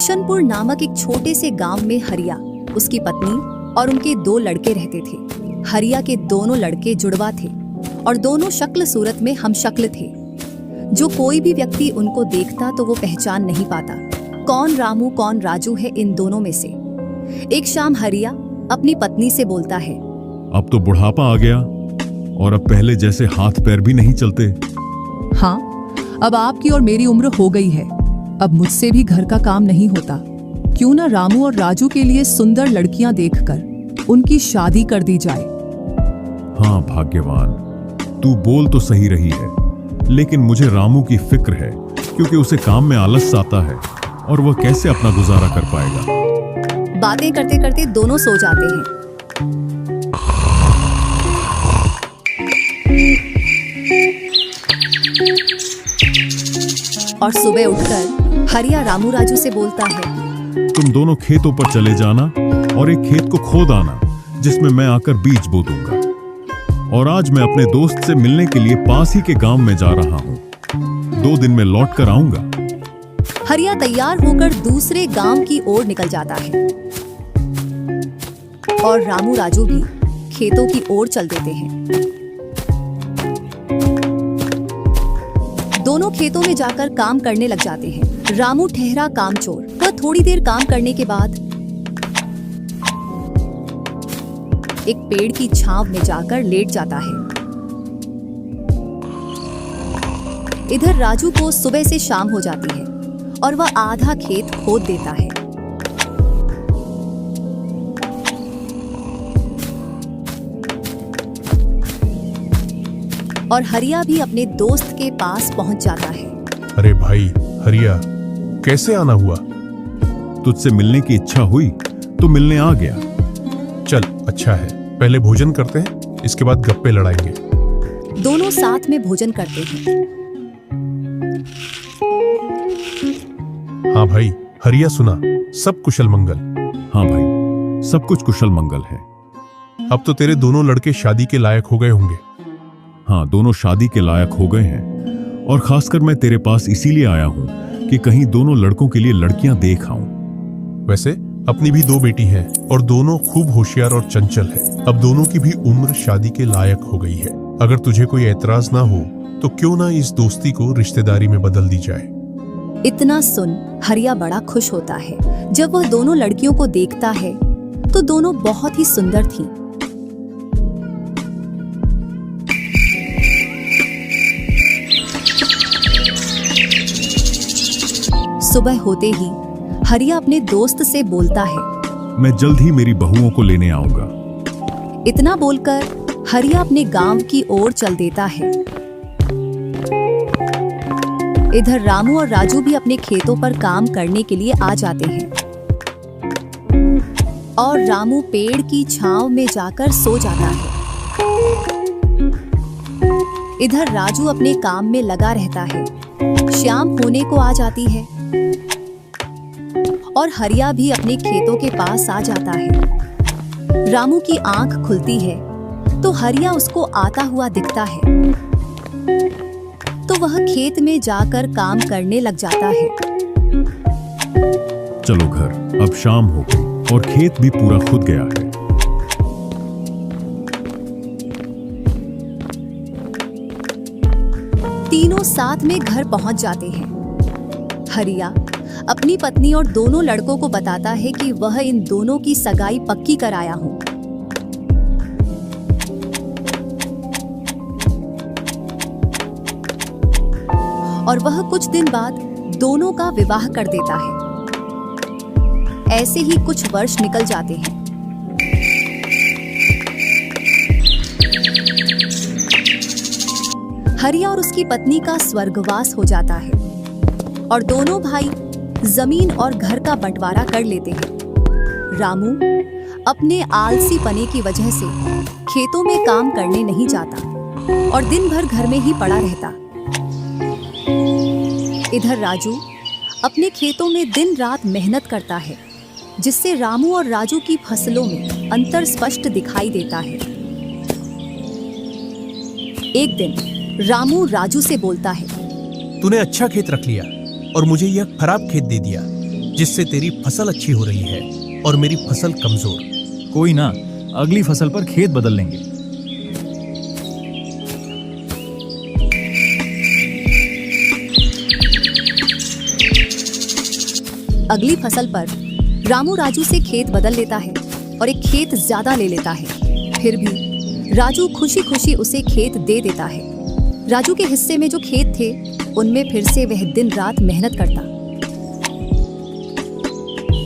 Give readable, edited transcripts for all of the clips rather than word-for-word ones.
किशनपुर नामक एक छोटे से गांव में हरिया, उसकी पत्नी और उनके 2 लड़के रहते थे। हरिया के दोनों लड़के जुड़वा थे और दोनों शक्ल सूरत में हमशक्ल थे। जो कोई भी व्यक्ति उनको देखता तो वो पहचान नहीं पाता कौन रामू कौन राजू है इन दोनों में से। एक शाम हरिया अपनी पत्नी से बोलता है, अब तो बुढ़ापा आ गया और अब पहले जैसे हाथ पैर भी नहीं चलते। हाँ, अब आपकी और मेरी उम्र हो गई है, अब मुझसे भी घर का काम नहीं होता। क्यों ना रामू और राजू के लिए सुंदर लड़कियां देखकर उनकी शादी कर दी जाए। हाँ भाग्यवान, तू बोल तो सही रही है, लेकिन मुझे रामू की फिक्र है क्योंकि उसे काम में आलस आता है और वह कैसे अपना गुजारा कर पाएगा। बातें करते करते दोनों सो जाते हैं। और सुबह उठकर हरिया रामू राजू से बोलता है, तुम दोनों खेतों पर चले जाना और एक खेत को खोद आना जिसमें मैं आकर बीज बो दूंगा। और आज मैं अपने दोस्त से मिलने के लिए पास ही के गांव में जा रहा हूँ। 2 दिन में लौट कर आऊंगा। हरिया तैयार होकर दूसरे गांव की ओर निकल जाता है और रामू राजू भी खेतों की ओर चल देते हैं। दोनों खेतों में जाकर काम करने लग जाते हैं। रामू ठहरा कामचोर, वह थोड़ी देर काम करने के बाद एक पेड़ की छांव में जाकर लेट जाता है। इधर राजू को सुबह से शाम हो जाती है और वह आधा खेत खोद देता है। और हरिया भी अपने दोस्त के पास पहुंच जाता है। अरे भाई हरिया, कैसे आना हुआ? तुझसे मिलने की इच्छा हुई तो मिलने आ गया। चल अच्छा है, पहले भोजन करते हैं, इसके बाद गप्पे लड़ाएंगे। दोनों साथ में भोजन करते हैं। हाँ भाई हरिया, सुना सब कुशल मंगल? हाँ भाई, सब कुछ कुशल मंगल है। अब तो तेरे दोनों लड़के शादी के लायक हो गए होंगे। हाँ, दोनों शादी के लायक हो गए हैं और खासकर मैं तेरे पास इसीलिए आया हूँ कि कहीं दोनों लड़कों के लिए लड़कियां देख आऊं। वैसे अपनी भी 2 बेटी हैं और दोनों खूब होशियार और चंचल है। अब दोनों की भी उम्र शादी के लायक हो गई है। अगर तुझे कोई ऐतराज ना हो तो क्यों ना इस दोस्ती को रिश्तेदारी में बदल दी जाए। इतना सुन हरिया बड़ा खुश होता है। जब वह दोनों लड़कियों को देखता है तो दोनों बहुत ही सुंदर थीं। सुबह होते ही हरिया अपने दोस्त से बोलता है, मैं जल्द ही मेरी बहुओं को लेने आऊंगा। इतना बोलकर हरिया अपने गांव की ओर चल देता है। इधर रामू और राजू भी अपने खेतों पर काम करने के लिए आ जाते हैं और रामू पेड़ की छांव में जाकर सो जाता है। इधर राजू अपने काम में लगा रहता है। शाम होने को आ जाती है और हरिया भी अपने खेतों के पास आ जाता है। रामू की आंख खुलती है तो हरिया उसको आता हुआ दिखता है, तो वह खेत में जाकर काम करने लग जाता है। चलो घर, अब शाम हो गई और खेत भी पूरा खुद गया है। तीनों साथ में घर पहुंच जाते हैं। हरिया अपनी पत्नी और दोनों लड़कों को बताता है कि वह इन दोनों की सगाई पक्की कराया हूं। और वह कुछ दिन बाद दोनों का विवाह कर देता है। ऐसे ही कुछ वर्ष निकल जाते हैं। हरिया और उसकी पत्नी का स्वर्गवास हो जाता है और दोनों भाई जमीन और घर का बंटवारा कर लेते हैं। रामू अपने आलसी पने की वजह से खेतों में काम करने नहीं जाता और दिन भर घर में ही पड़ा रहता। इधर राजू अपने खेतों में दिन रात मेहनत करता है, जिससे रामू और राजू की फसलों में अंतर स्पष्ट दिखाई देता है। एक दिन रामू राजू से बोलता है, तूने अच्छा खेत रख लिया और मुझे यह खराब खेत दे दिया। जिससे तेरी फसल अच्छी हो रही है और मेरी फसल कमजोर। कोई ना, अगली फसल पर खेत बदल लेंगे। अगली फसल पर रामू राजू से खेत बदल लेता है और एक खेत ज्यादा ले लेता है। फिर भी राजू खुशी खुशी उसे खेत दे देता है। राजू के हिस्से में जो खेत थे उनमें फिर से वह दिन रात मेहनत करता।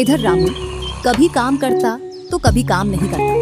इधर रामू कभी काम करता तो कभी काम नहीं करता।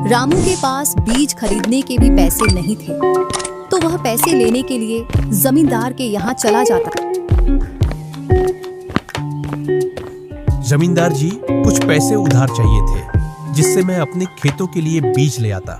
रामू के पास बीज खरीदने के भी पैसे नहीं थे, तो वह पैसे लेने के लिए जमींदार के यहाँ चला जाता। जमींदार जी, कुछ पैसे उधार चाहिए थे, जिससे मैं अपने खेतों के लिए बीज ले आता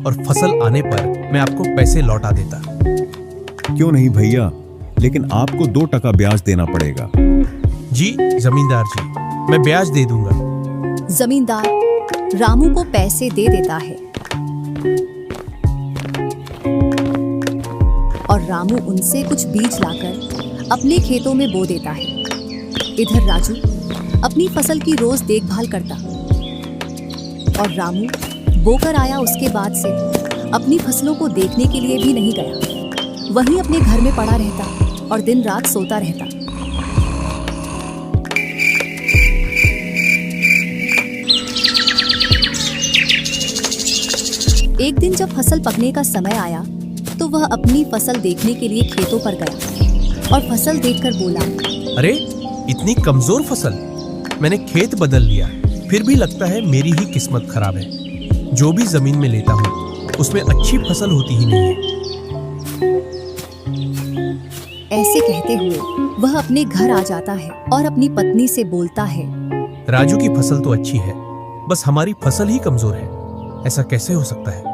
और फसल आने पर मैं आपको पैसे लौटा देता। क्यों नहीं भैया, लेकिन आपको 2% ब्याज देना पड़ेगा। जी जमींदार जी, मैं ब्याज दे दूंगा। जमींदार रामू को पैसे दे देता है और रामू उनसे कुछ बीज लाकर अपने खेतों में बो देता है। इधर राजू अपनी फसल की रोज देखभाल करता और रामू बोकर आया उसके बाद से अपनी फसलों को देखने के लिए भी नहीं गया। वहीं अपने घर में पड़ा रहता और दिन रात सोता रहता। एक दिन जब फसल पकने का समय आया तो वह अपनी फसल देखने के लिए खेतों पर गया और फसल देखकर बोला, अरे इतनी कमजोर फसल, मैंने खेत बदल लिया, फिर भी लगता है मेरी ही किस्मत खराब है। जो भी जमीन में लेता हूँ उसमें अच्छी फसल होती ही नहीं है। ऐसे कहते हुए वह अपने घर आ जाता है और अपनी पत्नी से बोलता है, राजू की फसल तो अच्छी है, बस हमारी फसल ही कमजोर है। ऐसा कैसे हो सकता है?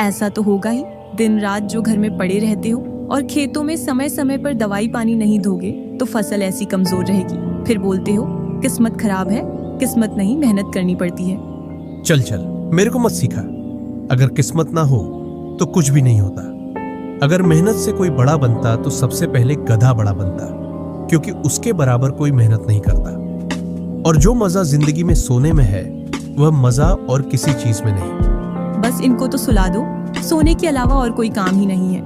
ऐसा तो होगा ही। दिन रात जो घर में पड़े रहते हो और खेतों में समय समय पर दवाई पानी नहीं दोगे तो फसल ऐसी कमजोर रहेगी। फिर बोलते हो किस्मत खराब है। किस्मत नहीं, मेहनत करनी पड़ती है। चल चल, मेरे को मत सिखा। अगर किस्मत ना हो तो कुछ भी नहीं होता। अगर मेहनत से कोई बड़ा बनता तो सबसे पहले गधा बड़ा बनता, क्योंकि उसके बराबर कोई मेहनत नहीं करता। और जो मजा जिंदगी में सोने में है वह मजा और किसी चीज में नहीं। बस इनको तो सुला दो, सोने के अलावा और कोई काम ही नहीं है।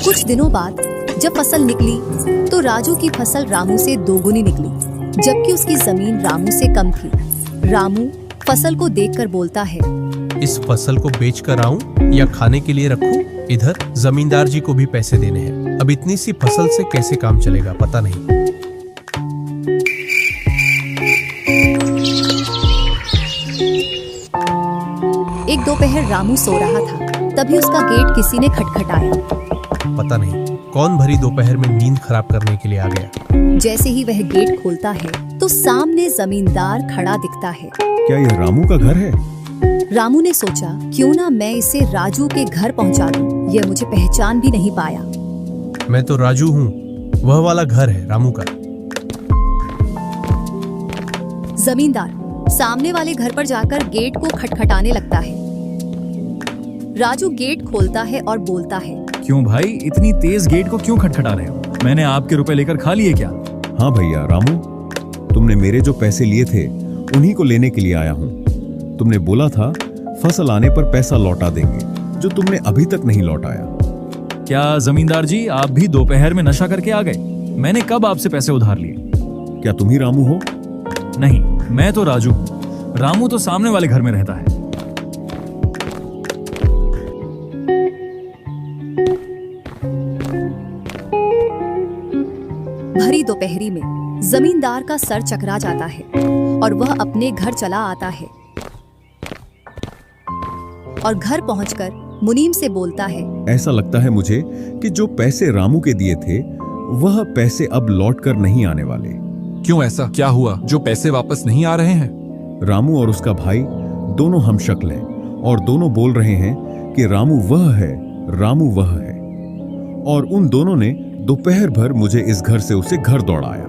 कुछ दिनों बाद जब फसल निकली तो राजू की फसल रामू से दोगुनी निकली, जबकि उसकी जमीन रामू से कम थी। रामू फसल को देखकर बोलता है, इस फसल को बेच कर आऊं या खाने के लिए रखूं? इधर जमींदार जी को भी पैसे देने हैं। अब इतनी सी फसल से कैसे काम चलेगा पता नहीं। एक दोपहर रामू सो रहा था, तभी उसका गेट किसी ने खटखटाया। पता नहीं कौन भरी दोपहर में नींद खराब करने के लिए आ गया। जैसे ही वह गेट खोलता है तो सामने जमींदार खड़ा दिखता है। क्या यह रामू का घर है? रामू ने सोचा, क्यों ना मैं इसे राजू के घर पहुंचा दूं। यह मुझे पहचान भी नहीं पाया। मैं तो राजू हूँ, वह वाला घर है रामू का। जमींदार सामने वाले घर पर जाकर गेट को खटखटाने लगता है। राजू गेट खोलता है और बोलता है, क्यों भाई, इतनी तेज गेट को क्यों खटखटा रहे हो? मैंने आपके रुपए लेकर खा लिए क्या? हाँ भैया रामू, तुमने मेरे जो पैसे लिए थे उन्हीं को लेने के लिए आया हूँ। तुमने बोला था फसल आने पर पैसा लौटा देंगे, जो तुमने अभी तक नहीं लौटाया। क्या जमींदार जी, आप भी दोपहर में नशा करके आ गए? मैंने कब आपसे पैसे उधार लिए? क्या तुम ही रामू हो? नहीं, मैं तो राजू हूँ। रामू तो सामने वाले घर में रहता है। भरी दोपहरी में जमींदार का सर चकरा जाता है और वह अपने घर चला आता है और घर पहुंचकर मुनीम से बोलता है, ऐसा लगता है मुझे कि जो पैसे रामू के दिए थे वह पैसे अब लौट कर नहीं आने वाले। क्यों, ऐसा क्या हुआ जो पैसे वापस नहीं आ रहे हैं? रामू और उसका भाई दोनों हमशक्ल हैं और दोनों बोल रहे हैं कि रामू वह है, रामू वह है। और उन दोनों ने दोपहर भर मुझे इस घर से उसे घर दौड़ाया।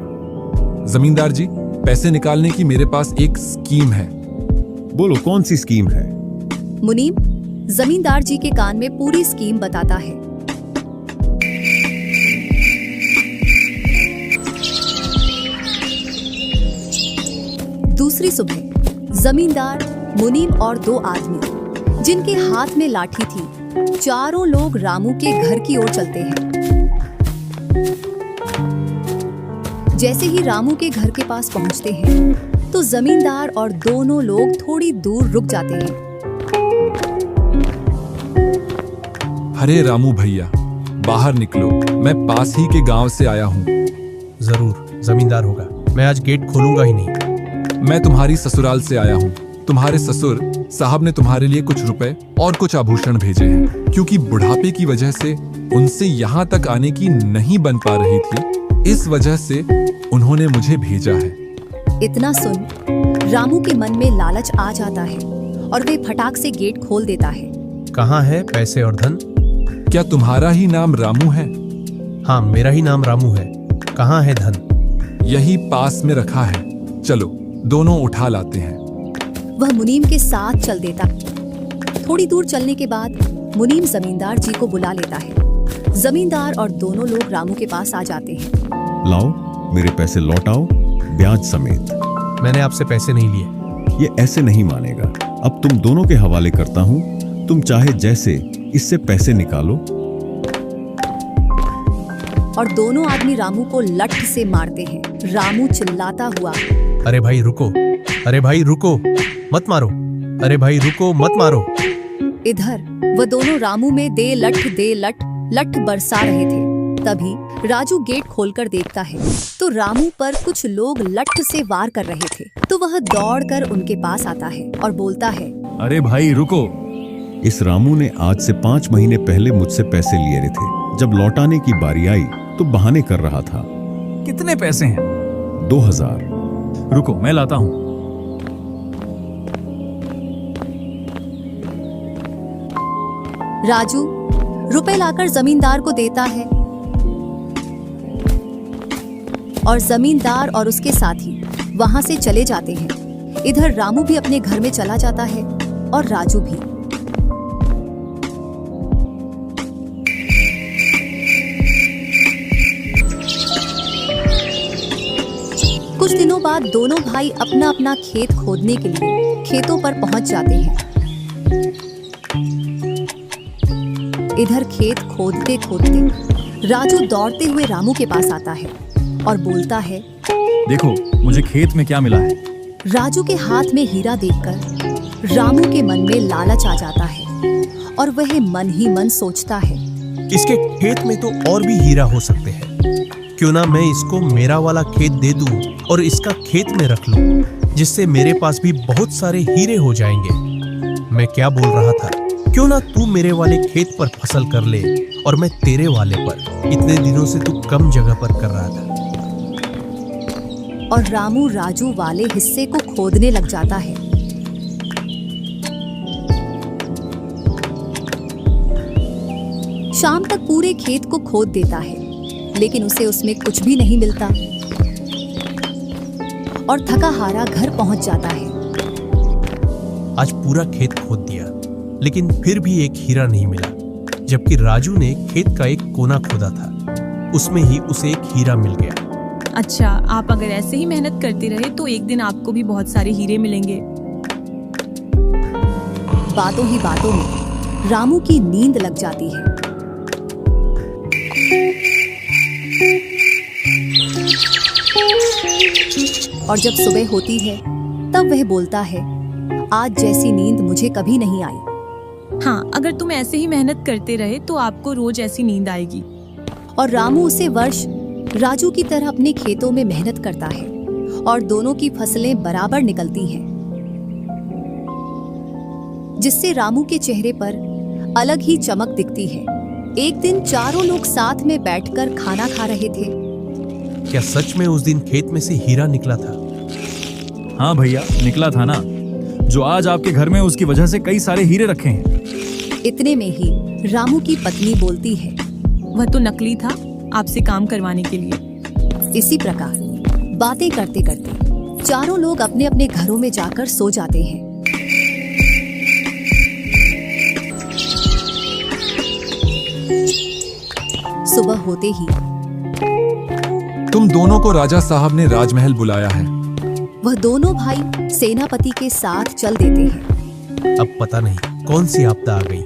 जमींदार जी, पैसे निकालने की मेरे पास एक स्कीम है। बोलो कौन सी स्कीम है? मुनीम जमींदार जी के कान में पूरी स्कीम बताता है। दूसरी सुबह जमींदार, मुनीम और दो आदमी जिनके हाथ में लाठी थी, चारों लोग रामू के घर की ओर चलते हैं। जैसे ही रामू के घर के पास पहुंचते हैं तो जमींदार और दोनों लोग थोड़ी दूर रुक जाते हैं। अरे रामू भैया, बाहर निकलो, मैं पास ही के गांव से आया हूँ। जरूर जमींदार होगा, मैं आज गेट खोलूंगा ही नहीं। मैं तुम्हारी ससुराल से आया हूँ। तुम्हारे ससुर साहब ने तुम्हारे लिए कुछ रुपए और कुछ आभूषण भेजे हैं, क्योंकि बुढ़ापे की वजह से उनसे यहाँ तक आने की नहीं बन पा रही थी, इस वजह से उन्होंने मुझे भेजा है। इतना सुन रामू के मन में लालच आ जाता है और वे फटाक से गेट खोल देता है। कहाँ है पैसे और धन? क्या तुम्हारा ही नाम रामू है? हाँ, मेरा ही नाम रामू है। कहाँ है धन? यही पास में रखा है, चलो दोनों उठा लाते हैं। वह मुनीम के साथ चल देता। थोड़ी दूर चलने के बाद मुनीम जमींदार जी को बुला लेता है। जमींदार और दोनों लोग रामू के पास आ जाते हैं। लाओ मेरे पैसे लौटाओ, ब्याज समेत। मैंने आपसे पैसे नहीं लिए। ये ऐसे नहीं मानेगा। अब तुम दोनों के हवाले करता हूँ, तुम चाहे जैसे इससे पैसे निकालो। और दोनों आदमी रामू को लठ से मारते हैं। रामू चिल्लाता हुआ, अरे भाई रुको, अरे भाई रुको, मत मारो, अरे भाई रुको, मत मारो। इधर वह दोनों रामू में दे लठ बरसा रहे थे। तभी राजू गेट खोलकर देखता है तो रामू पर कुछ लोग लठ से वार कर रहे थे। तो वह दौड़कर उनके पास आता है और बोलता है, अरे भाई रुको। इस रामू ने आज से 5 महीने पहले मुझसे पैसे लिए थे। जब लौटाने की बारी आई तो बहाने कर रहा था। कितने पैसे हैं? 2000। रुको मैं लाता हूँ। राजू रुपए लाकर जमींदार को देता है और जमींदार और उसके साथी वहां से चले जाते हैं। इधर रामू भी अपने घर में चला जाता है और राजू भी। कुछ दिनों बाद दोनों भाई अपना अपना खेत खोदने के लिए खेतों पर पहुंच जाते हैं। इधर खेत खोदते खोदते राजू दौड़ते हुए रामू के पास आता है और बोलता है, देखो मुझे खेत में क्या मिला है। राजू के हाथ में हीरा देखकर रामू के मन में लालच आ जाता है और वह मन ही मन सोचता है, इसके खेत में तो और भी हीरा हो सकते हैं। क्यों ना मैं इसको मेरा वाला खेत दे दूं और इसका खेत में रख लूं, जिससे मेरे पास भी बहुत सारे हीरे हो जाएंगे। मैं क्या बोल रहा था, क्यों ना तू मेरे वाले खेत पर फसल कर ले और मैं तेरे वाले पर। इतने दिनों से तू कम जगह पर कर रहा था। और रामू राजू वाले हिस्से को खोदने लग जाता है। शाम तक पूरे खेत को खोद देता है, लेकिन उसे उसमें कुछ भी नहीं मिलता और थका हारा घर पहुंच जाता है। आज पूरा खेत खोद दिया, लेकिन फिर भी एक हीरा नहीं मिला, जबकि राजू ने खेत का एक कोना खोदा था, उसमें ही उसे एक हीरा मिल गया। अच्छा, आप अगर ऐसे ही मेहनत करते रहे तो एक दिन आपको भी बहुत सारे हीरे मिलेंगे। बातों ही बातों में रामू की नींद लग जाती है। और जब सुबह होती है तब वह बोलता है, आज जैसी नींद मुझे कभी नहीं आई। हाँ, अगर तुम ऐसे ही मेहनत करते रहे तो आपको रोज ऐसी नींद आएगी। और रामू उसे वर्ष राजू की तरह अपने खेतों में मेहनत करता है और दोनों की फसलें बराबर निकलती हैं, जिससे रामू के चेहरे पर अलग ही चमक दिखती है। एक दिन चारों लोग साथ में बैठकर खाना खा रहे थे। क्या सच में उस दिन खेत में से हीरा निकला था? हाँ भैया, निकला था ना। जो आज आपके घर में उसकी वजह से कई सारे हीरे रखे हैं। इतने में ही रामू की पत्नी बोलती है, वह तो नकली था आपसे काम करवाने के लिए। इसी प्रकार बातें करते करते चारों लोग अपने अपने घरों में जाकर सो जाते हैं। सुबह होते ही तुम दोनों को राजा साहब ने राजमहल बुलाया है। वह दोनों भाई सेनापति के साथ चल देते हैं। अब पता नहीं कौन सी आपदा आ गई।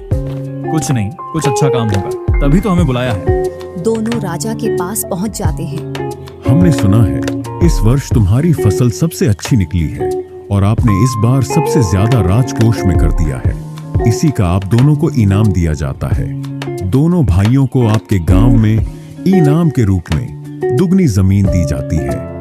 कुछ नहीं, कुछ अच्छा काम होगा, तभी तो हमें बुलाया है। दोनों राजा के पास पहुंच जाते हैं। हमने सुना है इस वर्ष तुम्हारी फसल सबसे अच्छी निकली है और आपने इस बार सबसे ज्यादा राजकोष में कर दिया है। इसी का आप दोनों को इनाम दिया जाता है। दोनों भाइयों को आपके गांव में इनाम के रूप में दुगनी जमीन दी जाती है।